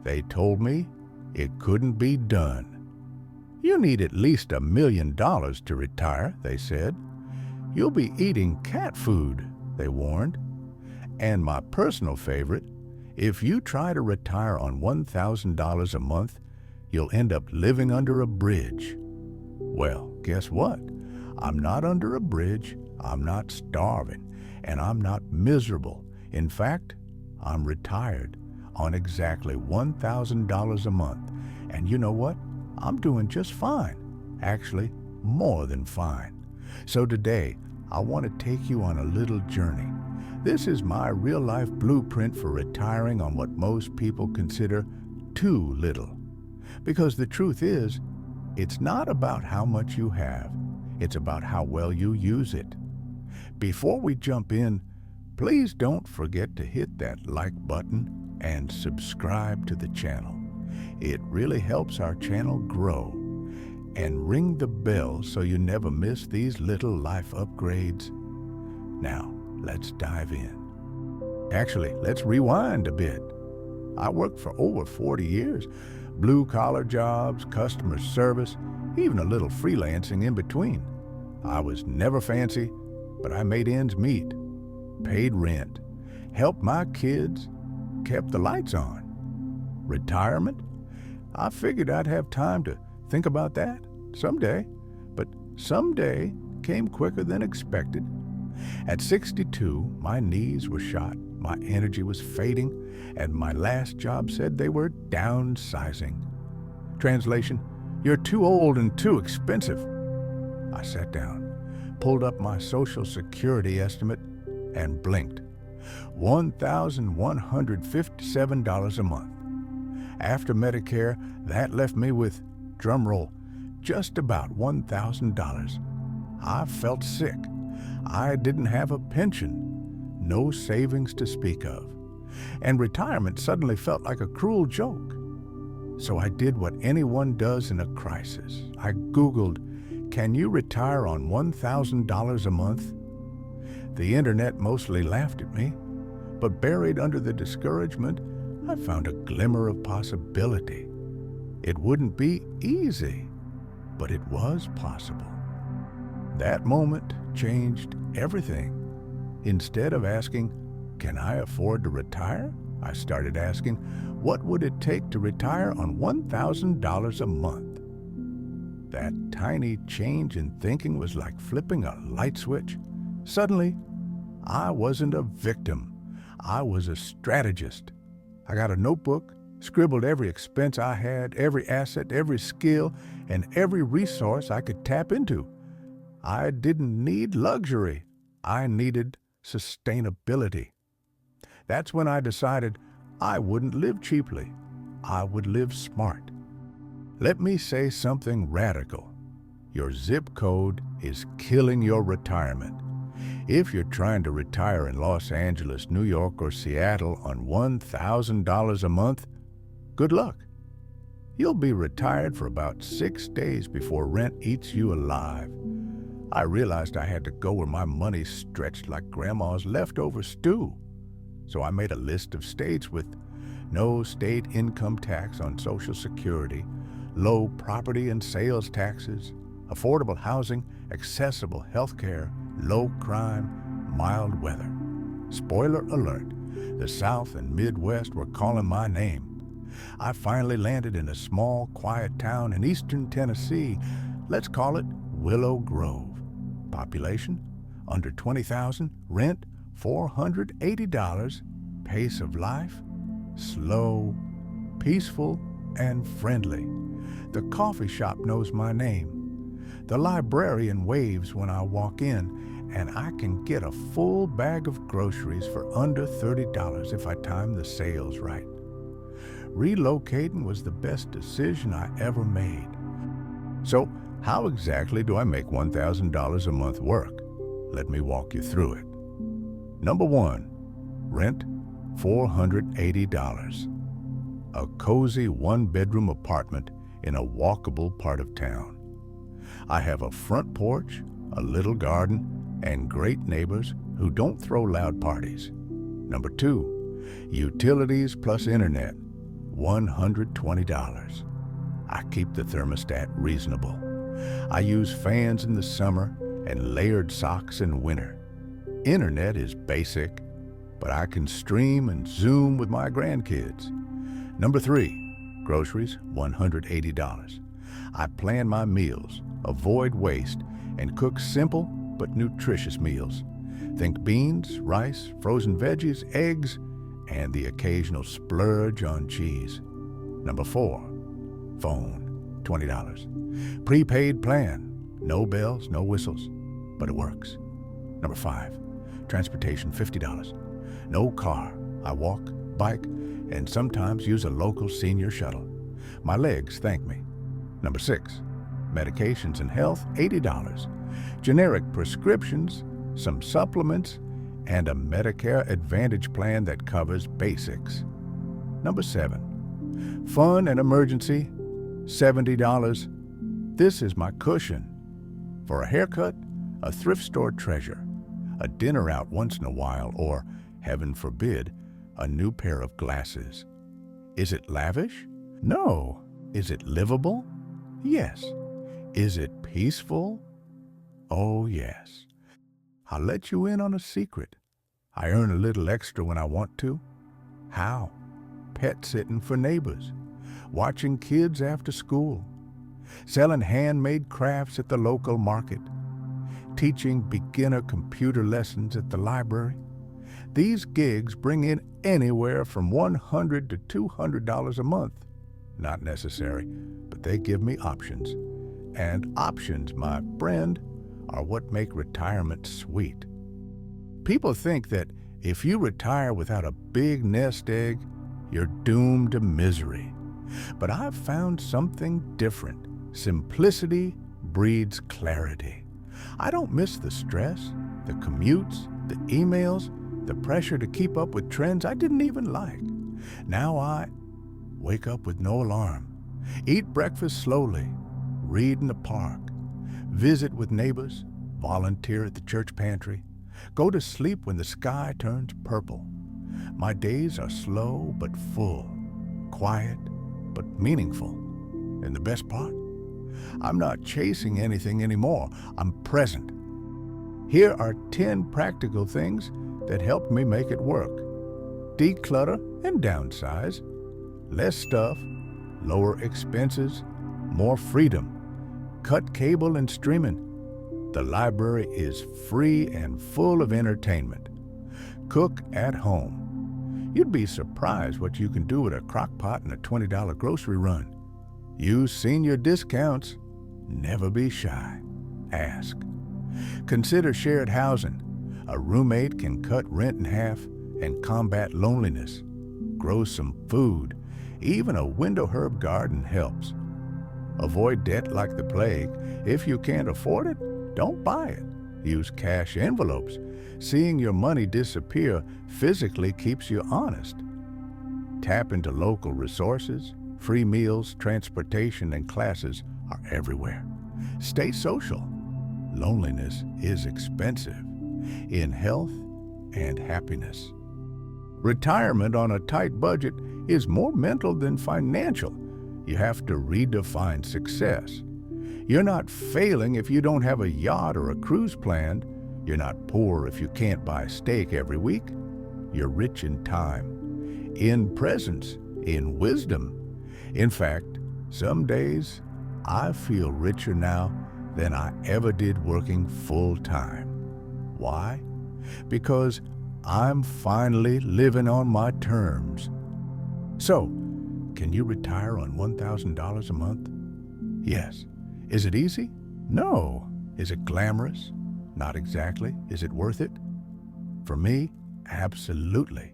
They told me it couldn't be done. You need at least $1 million to retire, they said. You'll be eating cat food, they warned. And my personal favorite, if you try to retire on $1,000 a month, you'll end up living under a bridge. Well, guess what? I'm not under a bridge, I'm not starving, and I'm not miserable. In fact, I'm retired on exactly $1,000 a month. And you know what? I'm doing just fine. Actually, more than fine. So today, I want to take you on a little journey. This is my real-life blueprint for retiring on what most people consider too little. Because the truth is, it's not about how much you have. It's about how well you use it. Before we jump in, please don't forget to hit that like button and subscribe to the channel. It really helps our channel grow. And ring the bell so you never miss these little life upgrades. Now, let's dive in. Actually, let's rewind a bit. I worked for over 40 years. Blue-collar jobs, customer service, even a little freelancing in between. I was never fancy, but I made ends meet, paid rent, helped my kids, kept the lights on. Retirement? I figured I'd have time to think about that someday, but someday came quicker than expected. At 62, my knees were shot, my energy was fading, and my last job said they were downsizing. Translation, you're too old and too expensive. I sat down, pulled up my Social Security estimate, and blinked. $1,157 a month. After Medicare, that left me with, drumroll, just about $1,000. I felt sick. I didn't have a pension, no savings to speak of. And retirement suddenly felt like a cruel joke. So I did what anyone does in a crisis. I Googled, can you retire on $1,000 a month? The internet mostly laughed at me, but buried under the discouragement, I found a glimmer of possibility. It wouldn't be easy, but it was possible. That moment changed everything. Instead of asking, can I afford to retire? I started asking, what would it take to retire on $1,000 a month? That tiny change in thinking was like flipping a light switch. Suddenly, I wasn't a victim. I was a strategist. I got a notebook, scribbled every expense I had, every asset, every skill, and every resource I could tap into. I didn't need luxury. I needed sustainability. That's when I decided I wouldn't live cheaply. I would live smart. Let me say something radical. Your zip code is killing your retirement. If you're trying to retire in Los Angeles, New York, or Seattle on $1,000 a month, good luck. You'll be retired for about 6 days before rent eats you alive. I realized I had to go where my money stretched like grandma's leftover stew. So I made a list of states with no state income tax on Social Security, low property and sales taxes, affordable housing, accessible health care, low crime, mild weather. Spoiler alert, the South and Midwest were calling my name. I finally landed in a small, quiet town in eastern Tennessee. Let's call it Willow Grove. Population, under 20,000, rent, $480, pace of life, slow, peaceful, and friendly. The coffee shop knows my name. The librarian waves when I walk in, and I can get a full bag of groceries for under $30 if I time the sales right. Relocating was the best decision I ever made. So, how exactly do I make $1,000 a month work? Let me walk you through it. Number 1, rent $480. A cozy one-bedroom apartment in a walkable part of town. I have a front porch, a little garden, and great neighbors who don't throw loud parties. Number 2, utilities plus internet. $120. I keep the thermostat reasonable. I use fans in the summer and layered socks in winter. Internet is basic, but I can stream and Zoom with my grandkids. Number 3, groceries, $180. I plan my meals, avoid waste, and cook simple but nutritious meals. Think beans, rice, frozen veggies, eggs, and the occasional splurge on cheese. Number 4, phone, $20. Prepaid plan, no bells, no whistles, but it works. Number 5, transportation, $50. No car, I walk, bike, and sometimes use a local senior shuttle. My legs thank me. Number 6, medications and health, $80. Generic prescriptions, some supplements, and a Medicare Advantage plan that covers basics. Number 7, fun and emergency, $70. This is my cushion. For a haircut, a thrift store treasure, a dinner out once in a while, or, heaven forbid, a new pair of glasses. Is it lavish? No. Is it livable? Yes. Is it peaceful? Oh, yes. I'll let you in on a secret. I earn a little extra when I want to. How? Pet sitting for neighbors, watching kids after school, selling handmade crafts at the local market, teaching beginner computer lessons at the library. These gigs bring in anywhere from $100 to $200 a month. Not necessary, but they give me options. And options, my friend, are what make retirement sweet. People think that if you retire without a big nest egg, you're doomed to misery. But I've found something different. Simplicity breeds clarity. I don't miss the stress, the commutes, the emails, the pressure to keep up with trends I didn't even like. Now I wake up with no alarm, eat breakfast slowly, read in the park, visit with neighbors, volunteer at the church pantry, go to sleep when the sky turns purple. My days are slow but full, quiet but meaningful. And the best part? I'm not chasing anything anymore. I'm present. Here are 10 practical things that helped me make it work. Declutter and downsize. Less stuff, lower expenses, more freedom. Cut cable and streaming. The library is free and full of entertainment. Cook at home. You'd be surprised what you can do with a crock pot and a $20 grocery run. Use senior discounts. Never be shy. Ask. Consider shared housing. A roommate can cut rent in half and combat loneliness. Grow some food. Even a window herb garden helps. Avoid debt like the plague. If you can't afford it, don't buy it. Use cash envelopes. Seeing your money disappear physically keeps you honest. Tap into local resources. Free meals, transportation, and classes are everywhere. Stay social. Loneliness is expensive in health and happiness. Retirement on a tight budget is more mental than financial. You have to redefine success. You're not failing if you don't have a yacht or a cruise planned. You're not poor if you can't buy steak every week. You're rich in time, in presence, in wisdom. In fact, some days I feel richer now than I ever did working full-time. Why? Because I'm finally living on my terms. So, can you retire on $1,000 a month? Yes. Is it easy? No. Is it glamorous? Not exactly. Is it worth it? For me, absolutely.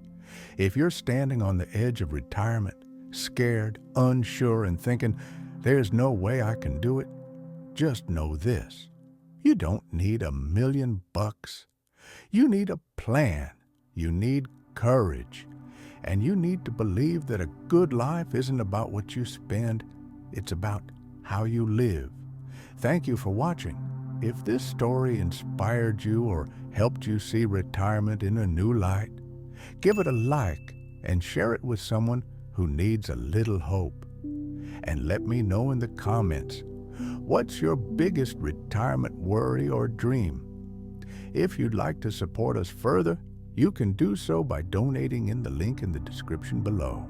If you're standing on the edge of retirement, scared, unsure, and thinking, there's no way I can do it, just know this. You don't need $1 million. You need a plan. You need courage. And you need to believe that a good life isn't about what you spend. It's about how you live. Thank you for watching. If this story inspired you or helped you see retirement in a new light, give it a like and share it with someone who who needs a little hope. And let me know in the comments, what's your biggest retirement worry or dream? If you'd like to support us further, you can do so by donating in the link in the description below.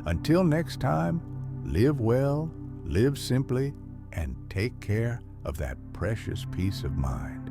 Until next time, live well, live simply, and take care of that precious peace of mind.